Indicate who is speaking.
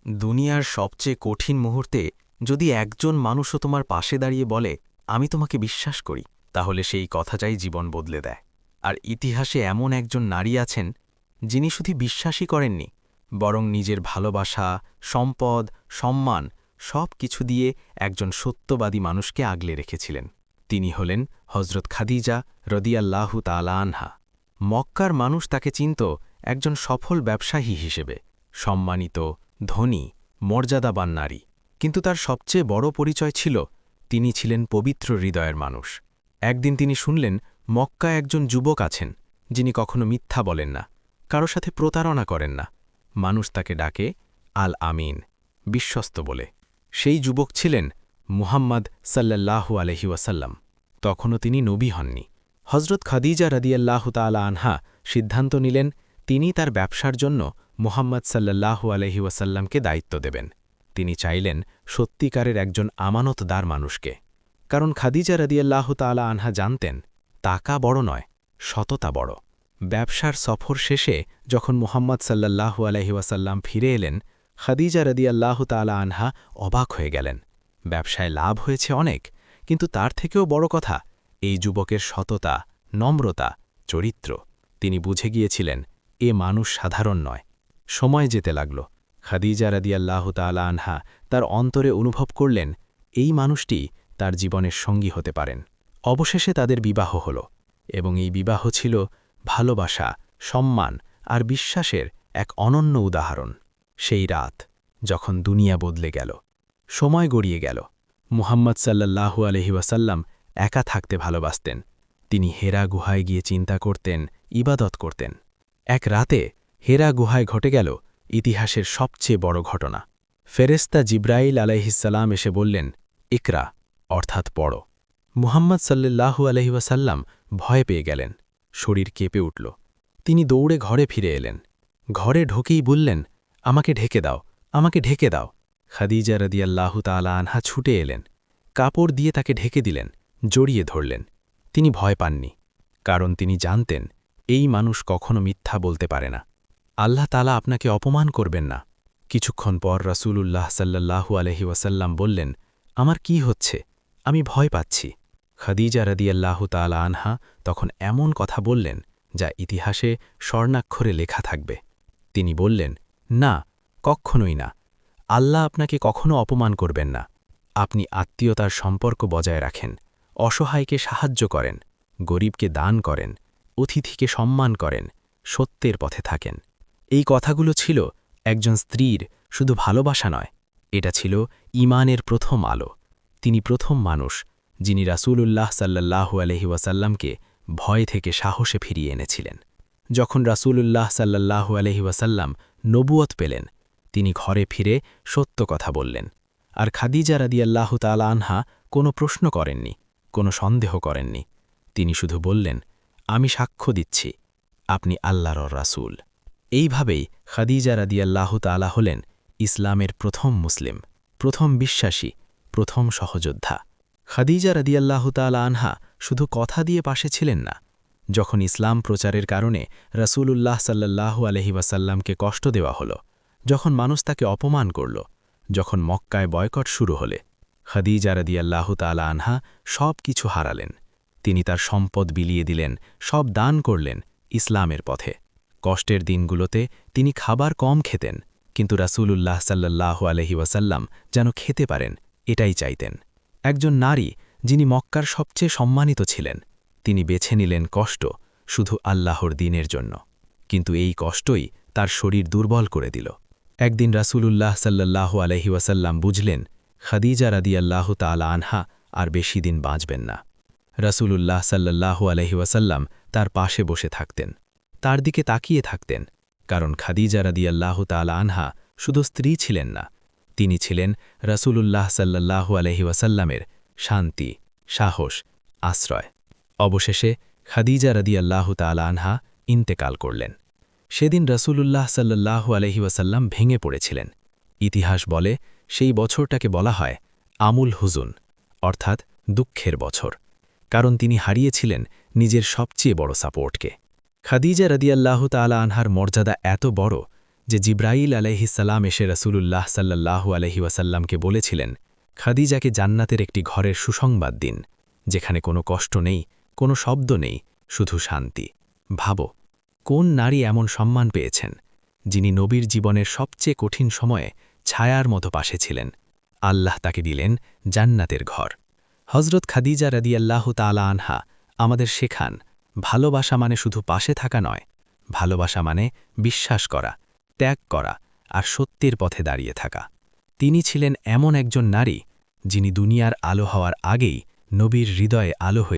Speaker 1: দুনিয়ার সবচেয়ে কঠিন মুহূর্তে যদি একজন মানুষও তোমার পাশে দাঁড়িয়ে বলে আমি তোমাকে বিশ্বাস করি, তাহলে সেই কথাটাই জীবন বদলে দেয়। আর ইতিহাসে এমন একজন নারী আছেন যিনি শুধু বিশ্বাসই করেননি, বরং নিজের ভালোবাসা, সম্পদ, সম্মান সব কিছু দিয়ে একজন সত্যবাদী মানুষকে আগলে রেখেছিলেন। তিনি হলেন হজরত খাদিজা রদিয়াল্লাহু তাআলা আনহা। মক্কার মানুষ তাকে চিনত একজন সফল ব্যবসায়ী হিসেবে, সম্মানিত, ধনী, মর্যাদাবান নারী। কিন্তু তার সবচেয়ে বড় পরিচয় ছিল তিনি ছিলেন পবিত্র হৃদয়ের মানুষ। একদিন তিনি শুনলেন মক্কায় একজন যুবক আছেন যিনি কখনো মিথ্যা বলেন না, কারো সাথে প্রতারণা করেন না। মানুষ তাকে ডাকে আল আমিন, বিশ্বস্ত বলে। সেই যুবক ছিলেন মুহাম্মদ সাল্লাল্লাহু আলাইহি ওয়াসাল্লাম। তখনও তিনি নবী হননি। হজরত খাদিজা রাদিয়াল্লাহু তাআলা আনহা সিদ্ধান্ত নিলেন তিনি তার ব্যবসার জন্য মুহাম্মদ সাল্লাল্লাহু আলাইহি ওয়াসাল্লামকে দায়িত্ব দেবেন। তিনি চাইলেন সত্যিকারের একজন আমানতদার মানুষকে। কারণ খাদিজা রাদিয়াল্লাহু তাআলা আনহা জানতেন টাকা বড় নয়, সততা বড়। ব্যবসার সফর শেষে যখন মুহাম্মদ সাল্লাল্লাহু আলাইহি ওয়াসাল্লাম ফিরে এলেন, খাদিজা রাদিয়াল্লাহু তাআলা আনহা অবাক হয়ে গেলেন। ব্যবসায় লাভ হয়েছে অনেক, কিন্তু তার থেকেও বড় কথা এই যুবকের সততা, নম্রতা, চরিত্র। তিনি বুঝে গিয়েছিলেন এ মানুষ সাধারণ নয়। সময় যেতে লাগল। খাদিজা রাদিয়াল্লাহু তাআলা আনহা তার অন্তরে অনুভব করলেন এই মানুষটি তার জীবনের সঙ্গী হতে পারেন। অবশেষে তাদের বিবাহ হল, এবং এই বিবাহ ছিল ভালোবাসা, সম্মান আর বিশ্বাসের এক অনন্য উদাহরণ। সেই রাত যখন দুনিয়া বদলে গেল, সময় গড়িয়ে গেল। মুহাম্মদ সাল্লাল্লাহু আলাইহি ওয়াসাল্লাম একা থাকতে ভালোবাসতেন। তিনি হেরা গুহায় গিয়ে চিন্তা করতেন, ইবাদত করতেন। এক রাতে হেরা গুহায় ঘটে গেল ইতিহাসের সবচেয়ে বড় ঘটনা। ফেরেশতা জিব্রাইল আলাইহিসসালাম এসে বললেন, ইকরা, অর্থাৎ পড়ো। মুহাম্মদ সাল্লাল্লাহু আলাইহি ওয়াসাল্লাম ভয় পেয়ে গেলেন, শরীর কেঁপে উঠল। তিনি দৌড়ে ঘরে ফিরে এলেন। ঘরে ঢুকেই বললেন, আমাকে ঢেকে দাও, আমাকে ঢেকে দাও। খাদিজা রাদিয়াল্লাহু তাআলা আনহা ছুটে এলেন, কাপড় দিয়ে তাকে ঢেকে দিলেন, জড়িয়ে ধরলেন। তিনি ভয় পাননি, কারণ তিনি জানতেন এই মানুষ কখনো মিথ্যা বলতে পারে না। আল্লাহ তাআলা আপনাকে অপমান করবেন না। কিছুক্ষণ পর রাসূলুল্লাহ সাল্লাল্লাহু আলাইহি ওয়াসাল্লাম বললেন, আমার কি হচ্ছে? আমি ভয় পাচ্ছি। খাদিজা রাদিয়াল্লাহু তাআলা আনহা তখন এমন কথা বললেন যা ইতিহাসে স্বর্ণাক্ষরে লেখা থাকবে। তিনি বললেন, না, কখনোই না। আল্লাহ আপনাকে কখনো অপমান করবেন না। আপনি আত্মীয়তার সম্পর্ক বজায় রাখেন, অসহায়কে সাহায্য করেন, গরিবকে দান করেন, অতিথিকে সম্মান করেন, সত্যের পথে থাকেন। এই কথাগুলো ছিল একজন স্ত্রীর শুধু ভালোবাসা নয়, এটা ছিল ঈমানের প্রথম আলো। তিনি প্রথম মানুষ যিনি রাসূলুল্লাহ সাল্লাল্লাহু আলাইহি ওয়াসাল্লামকে ভয় থেকে সাহসে ফিরিয়ে এনেছিলেন। যখন রাসূলুল্লাহ সাল্লাল্লাহু আলাইহি ওয়াসাল্লাম নবুয়ত পেলেন, তিনি ঘরে ফিরে সত্য কথা বললেন। আর খাদিজা রাদিয়াল্লাহু তাআলা আনহা কোনো প্রশ্ন করেননি, কোনো সন্দেহ করেননি। তিনি শুধু বললেন, আমি সাক্ষ্য দিচ্ছি আপনি আল্লাহর রাসূল। এইভাবেই খাদিজা রাদিয়াল্লাহু তাআলা হলেন ইসলামের প্রথম মুসলিম, প্রথম বিশ্বাসী, প্রথম সহযোদ্ধা। খাদিজা রাদিয়াল্লাহু তাআলা আনহা শুধু কথা দিয়ে পাশে ছিলেন না। যখন ইসলাম প্রচারের কারণে রাসূলুল্লাহ সাল্লাল্লাহু আলাইহি ওয়াসাল্লামকে কষ্ট দেওয়া হলো, যখন মানুষ তাকে অপমান করল, যখন মক্কায় বয়কট শুরু হলে, খাদিজা রাদিয়াল্লাহু তাআলা আনহা সব কিছু হারালেন। তিনি তার সম্পদ বিলিয়ে দিলেন, সব দান করলেন ইসলামের পথে। কষ্টের দিনগুলোতে তিনি খাবার কম খেতেন, কিন্তু রাসূলুল্লাহ সাল্লাল্লাহু আলাইহি ওয়াসাল্লাম যেন খেতে পারেন এটাই চাইতেন। একজন নারী যিনি মক্কার সবচেয়ে সম্মানিত ছিলেন, তিনি বেছে নিলেন কষ্ট শুধু আল্লাহর দ্বীনের জন্য। কিন্তু এই কষ্টই তার শরীর দুর্বল করে দিল। একদিন রাসূলুল্লাহ সাল্লাল্লাহু আলাইহি ওয়াসাল্লাম বুঝলেন খাদিজা রাদিয়াল্লাহু তাআলা আনহা আর বেশি দিন বাঁচবেন না। রাসূলুল্লাহ সাল্লাল্লাহু আলাইহি ওয়াসাল্লাম তার পাশে বসে থাকতেন, তার দিকে তাকিয়ে থাকতেন, কারণ খাদিজা রাদিয়াল্লাহু তাআলা আনহা শুধু স্ত্রী ছিলেন না, তিনি ছিলেন রাসূলুল্লাহ সাল্লাল্লাহু আলাইহি ওয়াসাল্লামের শান্তি, সাহস, আশ্রয়। অবশেষে খাদিজা রাদিয়াল্লাহু তাআলা আনহা ইন্তেকাল করলেন। সেদিন রাসূলুল্লাহ সাল্লাল্লাহু আলাইহি ওয়াসাল্লাম ভেঙে পড়েছিলেন। ইতিহাস বলে সেই বছরটাকে বলা হয় আমুল হুজুন, অর্থাৎ দুঃখের বছর, কারণ তিনি হারিয়েছিলেন নিজের সবচেয়ে বড় সাপোর্টকে। খাদিজা রাদিয়াল্লাহু তাআলা আনহার মর্যাদা এত বড় যে জিব্রাইল আলাইহিসসালাম এসে রাসূলুল্লাহ সাল্লাল্লাহু আলাইহি ওয়াসাল্লামকে বলেছিলেন, খাদিজাকে জান্নাতের একটি ঘরের সুসংবাদ দিন, যেখানে কোনো কষ্ট নেই, কোনো শব্দ নেই, শুধু শান্তি। ভাবো, কোন নারী এমন সম্মান পেয়েছেন, যিনি নবীর জীবনের সবচেয়ে কঠিন সময়ে ছায়ার মতো পাশে ছিলেন? আল্লাহ তাকে দিলেন জান্নাতের ঘর। হজরত খাদিজা রাদিয়াল্লাহু তাআলা আনহা আমাদের শেখান, ভালোবাসা মানে শুধু পাশে থাকা নয়, ভালোবাসা মানে বিশ্বাস করা, ত্যাগ করা আর সত্যের পথে দাঁড়িয়ে থাকা। তিনি ছিলেন এমন একজন নারী, যিনি দুনিয়ার আলো হওয়ার আগেই নবীর হৃদয়ে আলো হয়ে